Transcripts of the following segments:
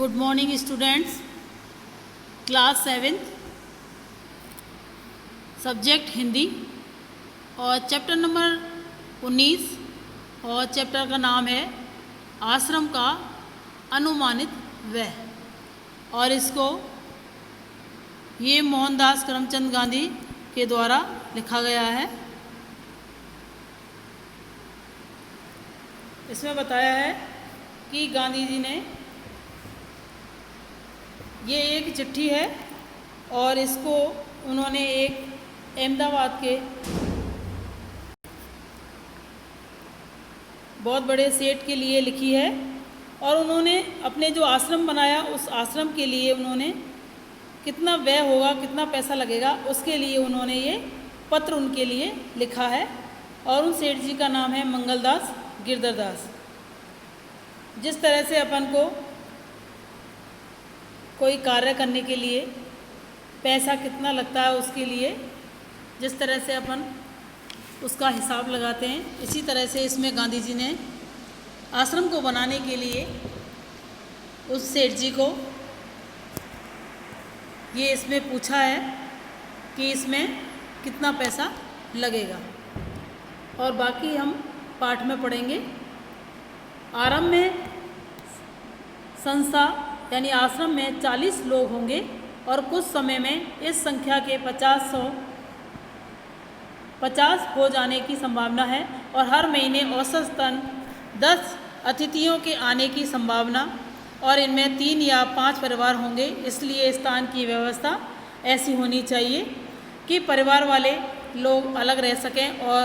Good morning students. Class 7th subject Hindi और chapter number 19 और chapter का नाम है आश्रम का अनुमानित व्यय। और इसको ये मोहनदास करमचंद गांधी के द्वारा लिखा गया है। इसमें बताया है कि गांधी जी ने ये एक चिट्ठी है और इसको उन्होंने एक अहमदाबाद के बहुत बड़े सेठ के लिए लिखी है। और उन्होंने अपने जो आश्रम बनाया उस आश्रम के लिए उन्होंने कितना व्यय होगा, कितना पैसा लगेगा, उसके लिए उन्होंने ये पत्र उनके लिए लिखा है। और उन सेठ जी का नाम है मंगलदास गिरधरदास। जिस तरह से अपन को कोई कार्य करने के लिए पैसा कितना लगता है, उसके लिए जिस तरह से अपन उसका हिसाब लगाते हैं, इसी तरह से इसमें गांधी जी ने आश्रम को बनाने के लिए उस सेठ जी को ये इसमें पूछा है कि इसमें कितना पैसा लगेगा। और बाकी हम पाठ में पढ़ेंगे। आरंभ में संस्था यानी आश्रम में 40 लोग होंगे और कुछ समय में इस संख्या के 50 हो जाने की संभावना है। और हर महीने औसतन 10 अतिथियों के आने की संभावना, और इनमें 3 या 5 परिवार होंगे। इसलिए स्थान की व्यवस्था ऐसी होनी चाहिए कि परिवार वाले लोग अलग रह सकें और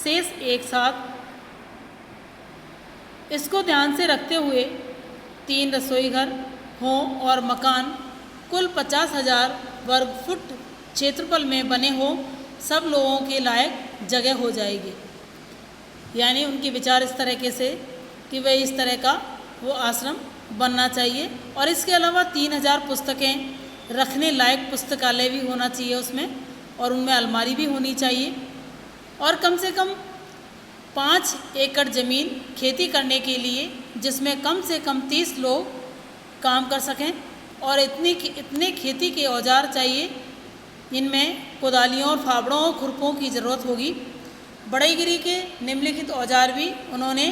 शेष एक साथ। इसको ध्यान से रखते हुए 3 रसोई घर हों और मकान कुल 50,000 वर्ग फुट क्षेत्रफल में बने हों। सब लोगों के लायक जगह हो जाएगी। यानी उनके विचार इस तरीके से कि वह इस तरह का वो आश्रम बनना चाहिए। और इसके अलावा 3,000 पुस्तकें रखने लायक पुस्तकालय भी होना चाहिए उसमें, और उनमें अलमारी भी होनी चाहिए। और कम से कम 5 एकड़ ज़मीन खेती करने के लिए, जिसमें कम से कम 30 लोग काम कर सकें। और इतने खेती के औजार चाहिए। इनमें कुदालियों और फावड़ों और खुरपों की ज़रूरत होगी। बढ़ईगिरी के निम्नलिखित औजार भी उन्होंने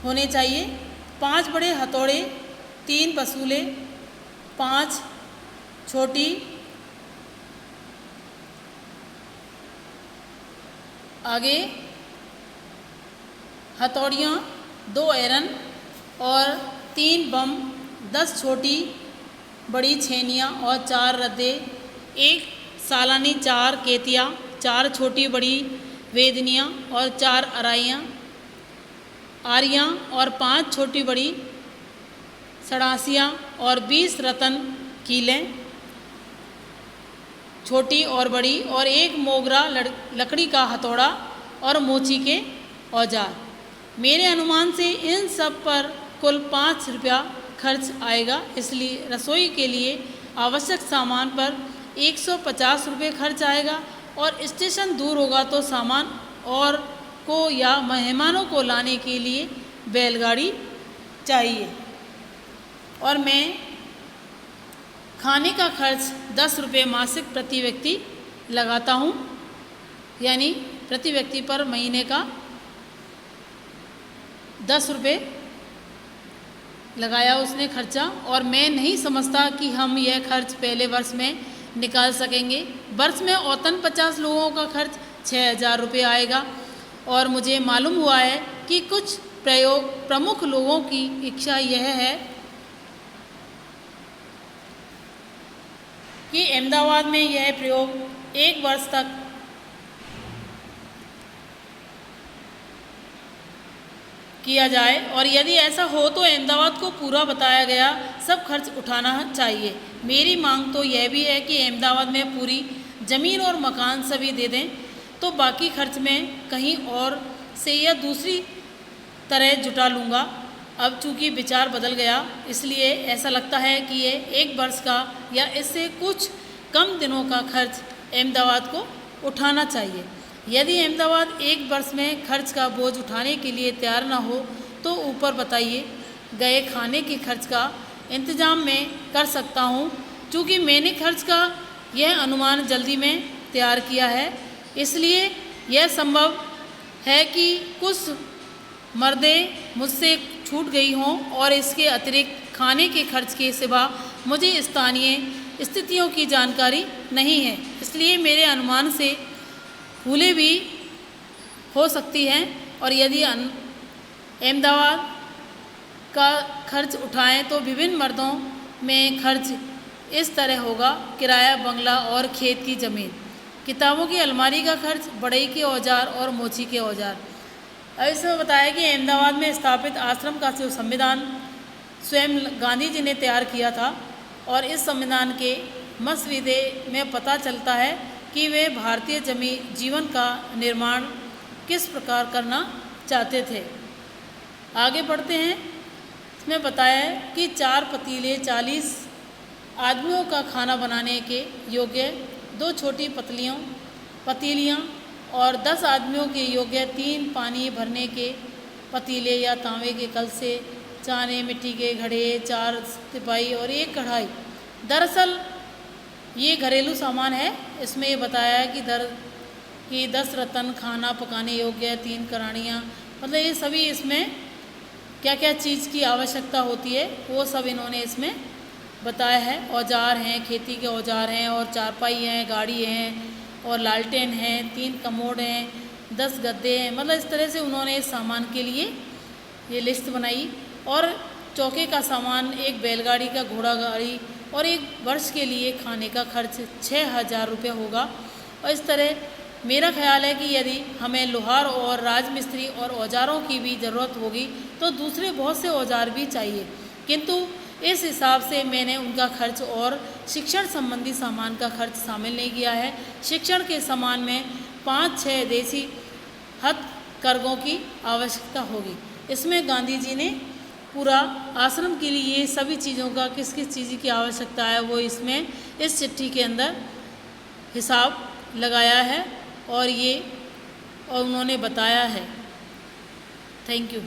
होने चाहिए। 5 बड़े हथौड़े, 3 पसूले, 5 छोटी आगे हथौड़ियाँ, 2 एरन और 3 बम, 10 छोटी बड़ी छेनियाँ और 4 रद्दे, 1 सालानी, 4 केतियाँ, 4 छोटी बड़ी वेदनियाँ और 4 आरियाँ और 5 छोटी बड़ी सड़ासियाँ और 20 रतन कीलें, छोटी और बड़ी, और 1 मोगरा लकड़ी का हथौड़ा और मोची के औजार। मेरे अनुमान से इन सब पर कुल 5 रुपया खर्च आएगा। इसलिए रसोई के लिए आवश्यक सामान पर 150 रुपये खर्च आएगा। और स्टेशन दूर होगा तो सामान और को या मेहमानों को लाने के लिए बैलगाड़ी चाहिए। और मैं खाने का खर्च 10 रुपये मासिक प्रति व्यक्ति लगाता हूँ। यानी प्रति व्यक्ति पर महीने का 10 रुपये लगाया उसने खर्चा। और मैं नहीं समझता कि हम यह खर्च पहले वर्ष में निकाल सकेंगे। वर्ष में औसतन 50 लोगों का खर्च 6,000 रुपये आएगा। और मुझे मालूम हुआ है कि कुछ प्रमुख लोगों की इच्छा यह है कि अहमदाबाद में यह प्रयोग 1 वर्ष तक किया जाए। और यदि ऐसा हो तो अहमदाबाद को पूरा बताया गया सब खर्च उठाना चाहिए। मेरी मांग तो यह भी है कि अहमदाबाद में पूरी ज़मीन और मकान सभी दे दें, तो बाकी खर्च में कहीं और से या दूसरी तरह जुटा लूँगा। अब चूँकि विचार बदल गया, इसलिए ऐसा लगता है कि ये 1 वर्ष का या इससे कुछ कम दिनों का खर्च अहमदाबाद को उठाना चाहिए। यदि अहमदाबाद 1 वर्ष में खर्च का बोझ उठाने के लिए तैयार न हो तो ऊपर बताइए गए खाने के खर्च का इंतज़ाम मैं कर सकता हूँ। चूँकि मैंने खर्च का यह अनुमान जल्दी में तैयार किया है, इसलिए यह संभव है कि कुछ मर्दें मुझसे छूट गई हों और इसके अतिरिक्त खाने के खर्च के सिवा मुझे स्थानीय स्थितियों की जानकारी नहीं है, इसलिए मेरे अनुमान से भूलें भी हो सकती हैं। और यदि अहमदाबाद का खर्च उठाएं तो विभिन्न मर्दों में खर्च इस तरह होगा: किराया, बंगला और खेत की ज़मीन, किताबों की अलमारी का खर्च, बढ़ई के औजार और मोची के औजार। इसमें बताया कि अहमदाबाद में स्थापित आश्रम का जो संविधान स्वयं गांधी जी ने तैयार किया था, और इस संविधान के मसविदे में पता चलता है कि वे भारतीय जीवन का निर्माण किस प्रकार करना चाहते थे। आगे बढ़ते हैं। इसमें बताया है कि 4 पतीले 40 आदमियों का खाना बनाने के योग्य, 2 छोटी पतीलियाँ और 10 आदमियों के योग्य 3 पानी भरने के पतीले या तांबे के कलसे, चाने, मिट्टी के घड़े, 4 तिपाई और 1 कढ़ाई। दरअसल ये घरेलू सामान है। इसमें ये बताया है कि 10 रत्न खाना पकाने योग्य, 3 कराड़ियाँ, मतलब ये सभी इसमें क्या क्या चीज़ की आवश्यकता होती है वो सब इन्होंने इसमें बताया है। औजार हैं, खेती के औजार हैं, और चारपाई हैं, गाड़ी हैं, और लालटेन हैं, 3 कमोड हैं, 10 गद्दे हैं। मतलब इस तरह से उन्होंने इस सामान के लिए ये लिस्ट बनाई। और चौके का सामान, 1 बैलगाड़ी का घोड़ा गाड़ी, और 1 वर्ष के लिए खाने का खर्च 6,000 रुपये होगा। और इस तरह मेरा ख्याल है कि यदि हमें लोहार और राजमिस्त्री और औजारों की भी ज़रूरत होगी तो दूसरे बहुत से औजार भी चाहिए, किंतु इस हिसाब से मैंने उनका खर्च और शिक्षण संबंधी सामान का खर्च शामिल नहीं किया है। शिक्षण के सामान में 5-6 देसी हथकरघों की आवश्यकता होगी। इसमें गांधी जी ने पूरा आश्रम के लिए सभी चीज़ों का किस किस चीज़ की आवश्यकता है वो इसमें इस चिट्ठी के अंदर हिसाब लगाया है और उन्होंने बताया है। Thank you.